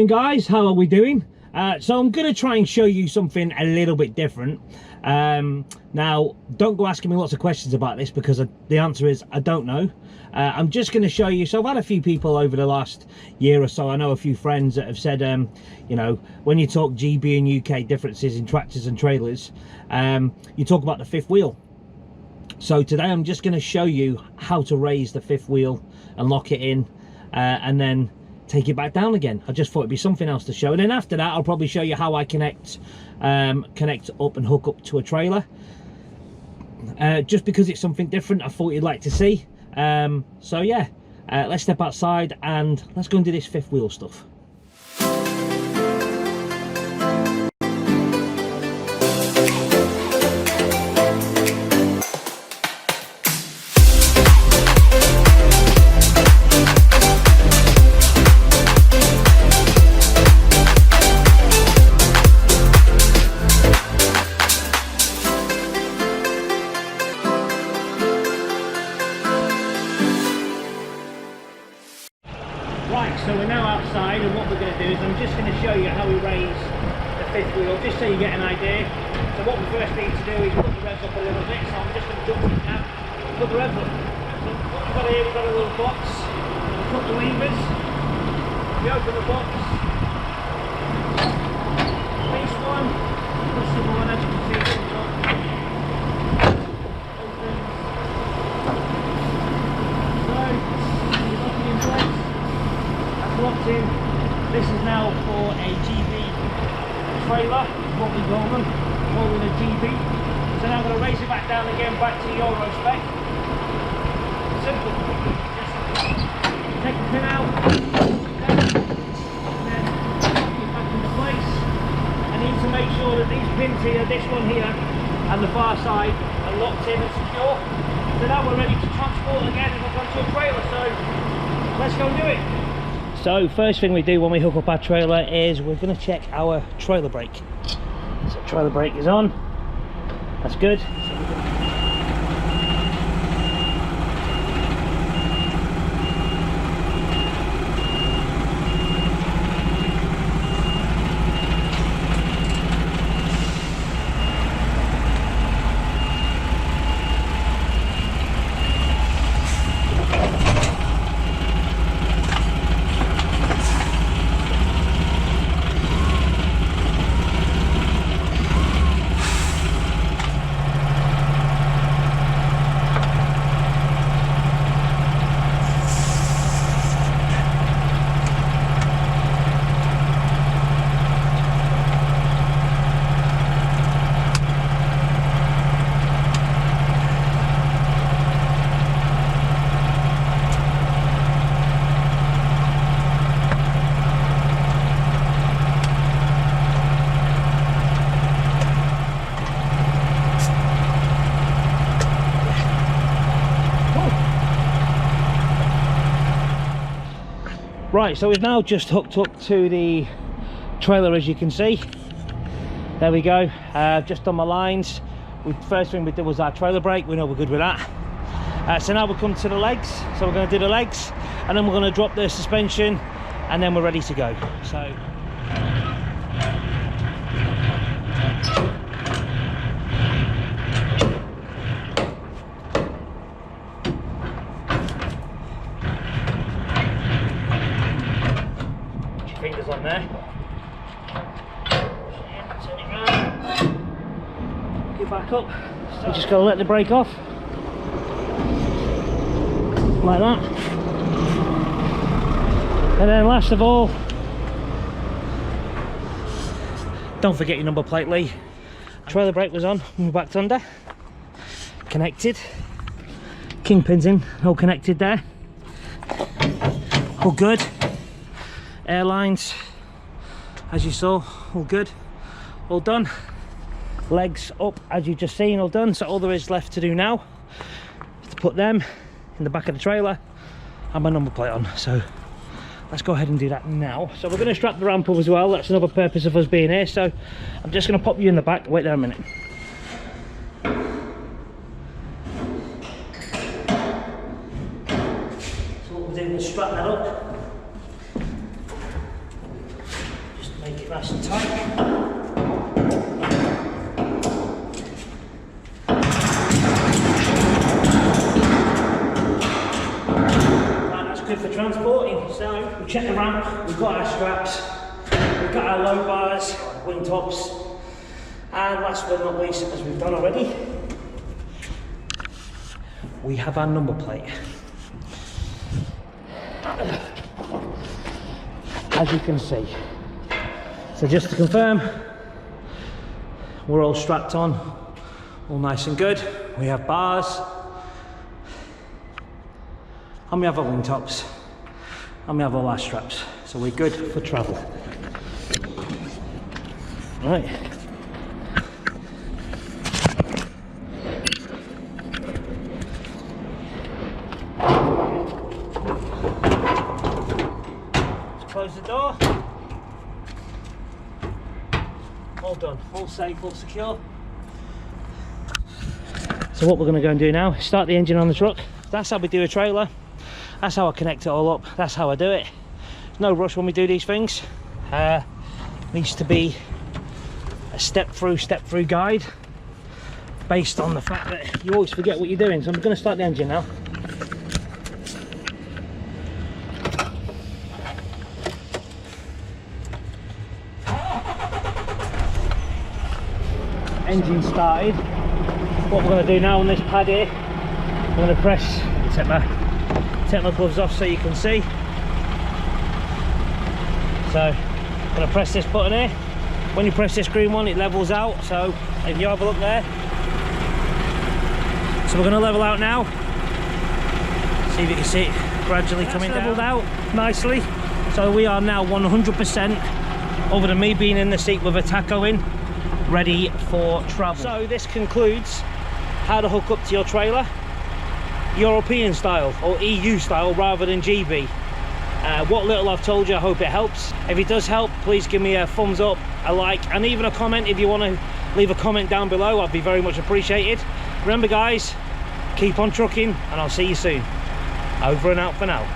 Morning guys, how are we doing? So I'm going to try and show you something a little bit different. Now don't go asking me lots of questions about this because the answer is I don't know. I'm just going to show you. So I've had a few people over the last year or so, I know a few friends that have said you know, when you talk GB and UK differences in tractors and trailers, you talk about the fifth wheel. So today I'm just going to show you how to raise the fifth wheel and lock it in, and then take it back down again. I just thought it'd be something else to show, and then after that I'll probably show you how I connect up and hook up to a trailer, just because it's something different. I thought you'd like to see. So yeah, let's step outside and let's go and do this fifth wheel stuff. Right, so we're now outside, and what we're going to do is I'm just going to show you how we raise the fifth wheel, just so you get an idea. So what we first need to do is put the revs up a little bit, so I'm just going to jump it now, put the revs up. So what we've got here, we've got a little box, we'll put the levers, we open the box, this one, push the one, as you can see, opens, locked in. This is now for a GB trailer, what we call them, calling a GB. So now I'm going to raise it back down again, back to Euro spec. Simple. Just take the pin out, and then put it back into place. I need to make sure that these pins here, this one here and the far side, are locked in and secure. So now we're ready to transport again and hook onto a trailer. So let's go and do it. So first thing we do when we hook up our trailer is we're going to check our trailer brake. So trailer brake is on, that's good. Right, so we've now just hooked up to the trailer, as you can see. There we go. Just done my lines. First thing we did was our trailer brake. We know we're good with that. So now we'll come to the legs. So we're going to do the legs, and then we're going to drop the suspension, and then we're ready to go. So. Fingers on there. Turn it round. Get back up. So just got to let the brake off. Like that. And then last of all, don't forget your number plate, Lee. Trailer brake was on, we backed under. Connected. Kingpins in, all connected there. All good. Airlines, as you saw, all good, all done. Legs up, as you've just seen, all done. So all there is left to do now is to put them in the back of the trailer and my number plate on. So let's go ahead and do that now. So we're going to strap the ramp up as well. That's another purpose of us being here. So I'm just going to pop you in the back. Wait there a minute. So what we'll do is strap that up. Make it nice and tight. Good for transporting. So we check the ramp, we've got our straps, we've got our low bars, wing tops, and last but not least, as we've done already, we have our number plate. As you can see. So just to confirm, we're all strapped on, all nice and good. We have bars, and we have our wing tops, and we have all our straps, so we're good for travel. Right. Let's close the door. All done, all safe, all secure. So what we're going to go and do now is start the engine on the truck. That's how we do a trailer. That's how I connect it all up. That's how I do it. There's no rush when we do these things. Needs to be a step through guide based on the fact that you always forget what you're doing. So I'm going to start the engine now. Engine started. What we're going to do now on this pad here, I'm going to press, take my gloves off so you can see. So I'm going to press this button here. When you press this green one, it levels out. So if you have a look there, so we're going to level out now. See if you can see it gradually coming down. Leveled out nicely. So we are now 100%, other than me being in the seat with a tacho in, ready for travel. So this concludes how to hook up to your trailer, European style or EU style rather than GB. What little I've told you, I hope it helps. If it does help, please give me a thumbs up, a like, and even a comment. If you want to leave a comment down below, I'd be very much appreciated. Remember guys, keep on trucking, and I'll see you soon. Over and out for now.